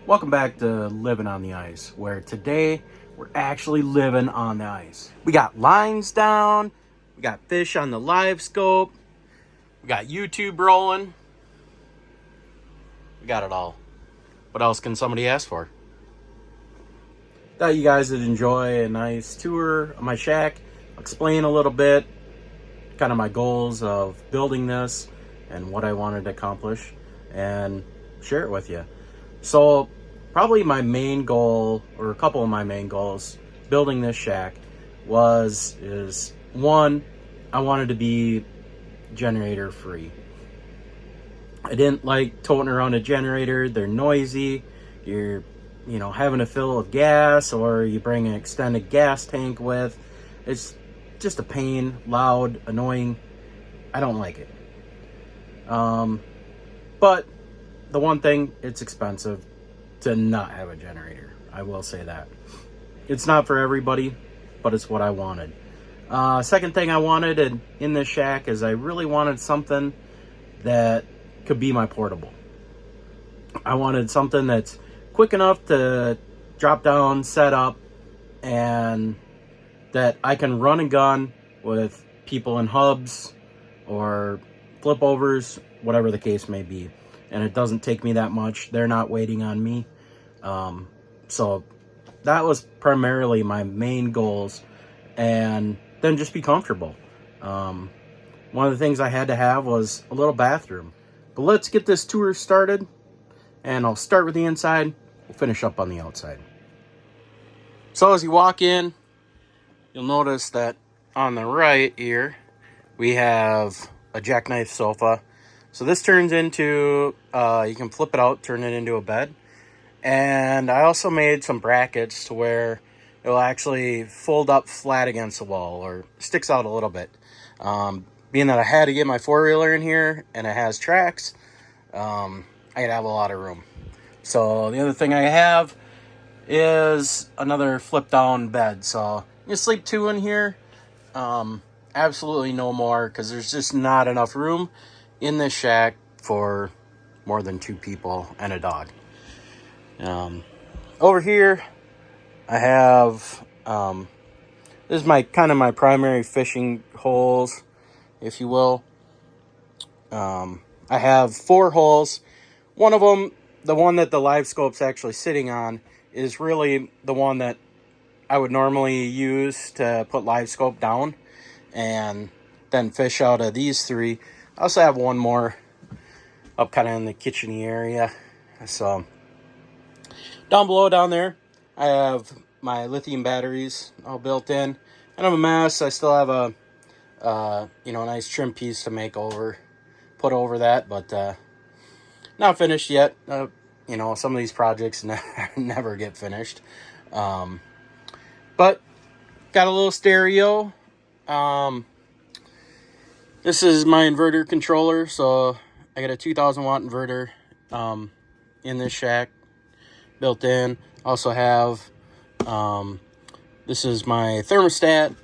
Welcome back to Living on the Ice, where today we're actually living on the ice. We got lines down, we got fish on the live scope, we got YouTube rolling, we got it all. What else can somebody ask for? Thought you guys would enjoy a nice tour of my shack, explain a little bit, kind of my goals of building this and what I wanted to accomplish, and share it with you. So probably my main goal, or a couple of my main goals building this shack is one, I wanted to be generator free. I didn't like toting around a generator. They're noisy. You're having to fill with gas, or you bring an extended gas tank with. It's just a pain, loud, annoying. I don't like it. But the one thing, it's expensive to not have a generator. I will say that. It's not for everybody, but it's what I wanted. Second thing I wanted in this shack is I really wanted something that could be my portable. I wanted something that's quick enough to drop down, set up, and that I can run and gun with people in hubs or flip overs, whatever the case may be. And it doesn't take me that much. They're not waiting on me. So that was primarily my main goals. And then just be comfortable. One of the things I had to have was a little bathroom. But let's get this tour started. And I'll start with the inside. We'll finish up on the outside. So as you walk in, you'll notice that on the right here, we have a jackknife sofa. So this turns into, you can flip it out, turn it into a bed. And I also made some brackets to where it will actually fold up flat against the wall or sticks out a little bit. Being that I had to get my four-wheeler in here and it has tracks, I could have a lot of room. So the other thing I have is another flip-down bed. So you sleep two in here. Absolutely no more, because there's just not enough room in this shack for more than two people and a dog. Over here, I have, this is my primary fishing holes, if you will. I have 4 holes. One of them, the one that the live scope's actually sitting on, is really the one that I would normally use to put live scope down and then fish out of these 3. I also have one more up kind of in the kitchen-y area. So down below down there, I have my lithium batteries all built in. And I'm a mess. I still have a nice trim piece to put over that, but not finished yet. Some of these projects never get finished. But got a little stereo. This is my inverter controller. So I got a 2000 watt inverter in this shack built in. Also have, this is my thermostat,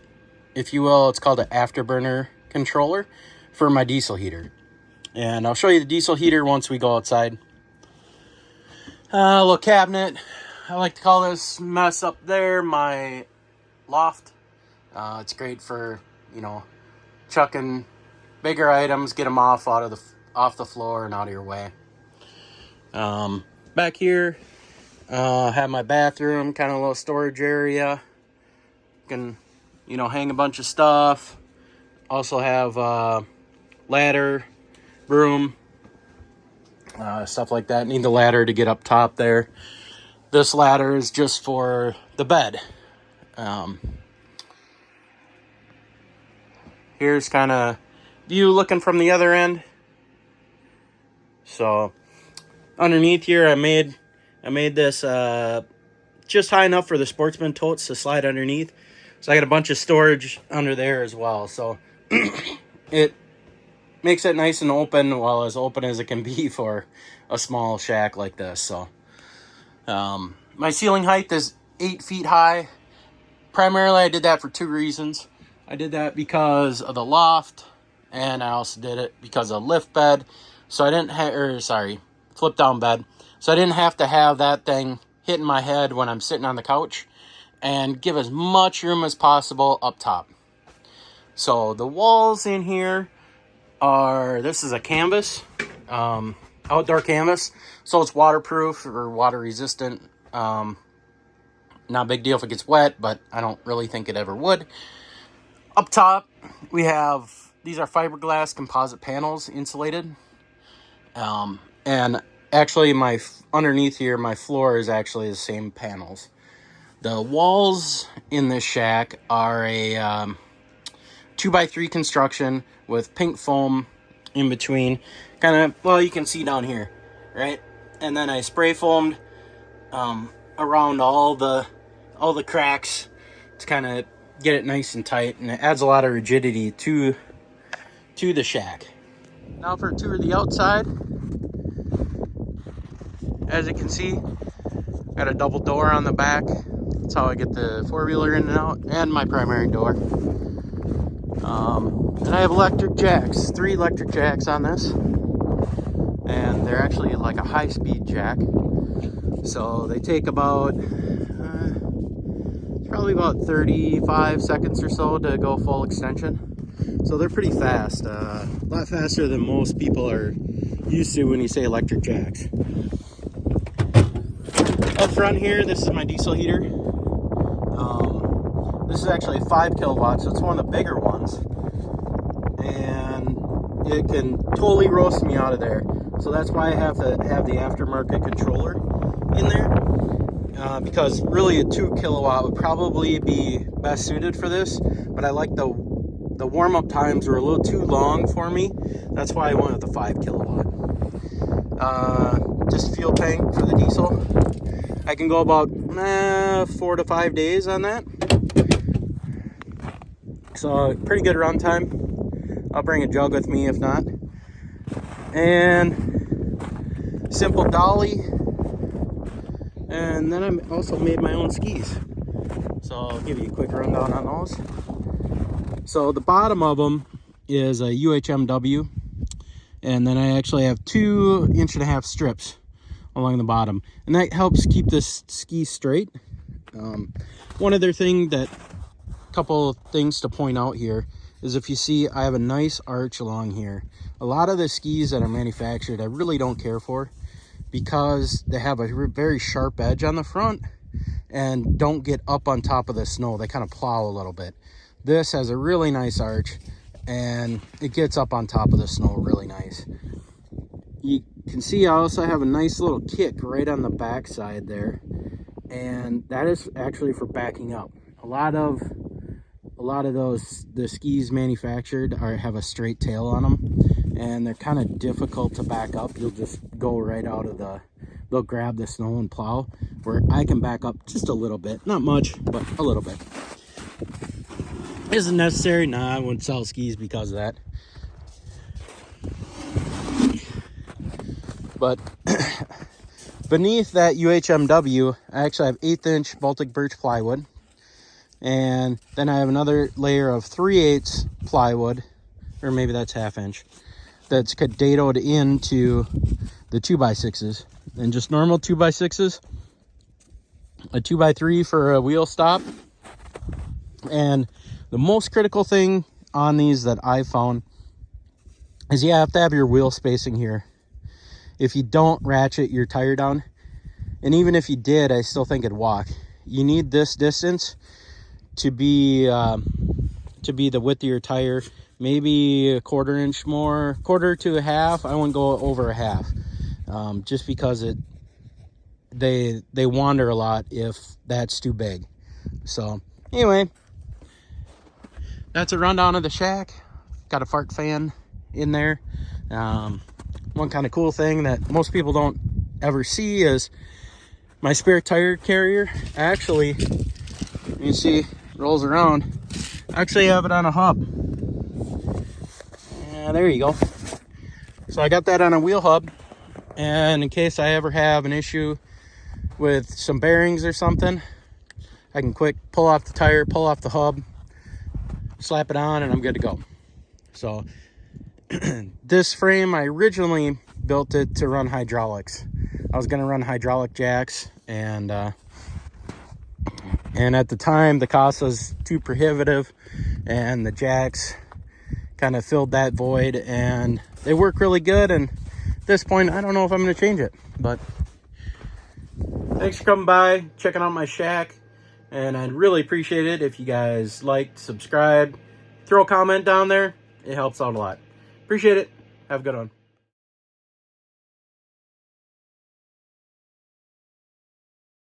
if you will. It's called an afterburner controller for my diesel heater. And I'll show you the diesel heater once we go outside. A little cabinet. I like to call this mess up there my loft. It's great for, chucking bigger items, get them off the floor and out of your way. Back here, have my bathroom, kind of a little storage area. Can, hang a bunch of stuff. Also have ladder, broom, stuff like that. Need the ladder to get up top there. This ladder is just for the bed. Here's kind of view looking from the other end. So underneath here, I made this just high enough for the Sportsman totes to slide underneath. So I got a bunch of storage under there as well. So it makes it nice and open, well, as open as it can be for a small shack like this. So my ceiling height is 8 feet high. Primarily, I did that for 2 reasons. I did that because of the loft, and I also did it because of lift bed. So I didn't have, flip down bed. So I didn't have to have that thing hitting my head when I'm sitting on the couch, and give as much room as possible up top. So the walls in here are, this is a canvas, outdoor canvas. So it's waterproof or water resistant. Not a big deal if it gets wet, but I don't really think it ever would. Up top, we have, these are fiberglass composite panels, insulated. And actually underneath here, my floor is actually the same panels. The walls in this shack are a 2x3 construction with pink foam in between. Kind of, well, you can see down here, right? And then I spray foamed around all the cracks to kind of get it nice and tight, and it adds a lot of rigidity to the shack. Now for a tour of the outside. As you can see, got a double door on the back. That's how I get the four-wheeler in and out, and my primary door. And I have electric jacks, 3 electric jacks on this. And they're actually like a high-speed jack. So they take about, probably about 35 seconds or so to go full extension. So they're pretty fast, a lot faster than most people are used to when you say electric jacks. Up front here, this is my diesel heater. This is actually 5 kilowatts, so it's one of the bigger ones. And it can totally roast me out of there. So that's why I have to have the aftermarket controller in there. Because really a 2 kilowatt would probably be best suited for this. But I like the warm-up times were a little too long for me. That's why I went with the 5 kilowatt. Just fuel tank for the diesel. I can go about 4 to 5 days on that. So pretty good run time. I'll bring a jug with me if not. And simple dolly. And then I also made my own skis. So I'll give you a quick rundown on those. So the bottom of them is a UHMW. And then I actually have 2 1.5-inch strips along the bottom, and that helps keep this ski straight. One other thing, couple of things to point out here is, if you see, I have a nice arch along here. A lot of the skis that are manufactured I really don't care for, because they have a very sharp edge on the front and don't get up on top of the snow. They kind of plow a little bit. This has a really nice arch and it gets up on top of the snow really nice. You can see I also have a nice little kick right on the back side there, and that is actually for backing up. A lot of the skis manufactured have a straight tail on them, and they're kind of difficult to back up. You'll just go right out of they'll grab the snow and plow, where I can back up just a little bit, not much, but a little bit. Isn't necessary. Nah, I wouldn't sell skis because of that. But beneath that UHMW, I actually have 1/8-inch Baltic birch plywood. And then I have another layer of 3/8 plywood, or maybe that's 1/2 inch, that's datoed into the 2x6s. And just normal 2x6s, a 2x3 for a wheel stop. And the most critical thing on these that I found is you have to have your wheel spacing here. If you don't ratchet your tire down, and even if you did, I still think it'd walk. You need this distance to be the width of your tire, maybe a 1/4 inch more, 1/4 to 1/2. I wouldn't go over 1/2, just because they wander a lot if that's too big. So anyway, that's a rundown of the shack. Got a fart fan in there. One kind of cool thing that most people don't ever see is my spare tire carrier. Actually, you see, rolls around. I actually have it on a hub. Yeah, there you go. So I got that on a wheel hub, and in case I ever have an issue with some bearings or something, I can quick pull off the tire, pull off the hub, slap it on, and I'm good to go. So this frame I originally built it to run hydraulics. I was going to run hydraulic jacks, and at the time the cost was too prohibitive, and the jacks kind of filled that void, and they work really good. And at this point, I don't know if I'm going to change it. But thanks for coming by, checking out my shack, and I'd really appreciate it if you guys liked, subscribe, throw a comment down there. It helps out a lot. Appreciate it. Have a good one.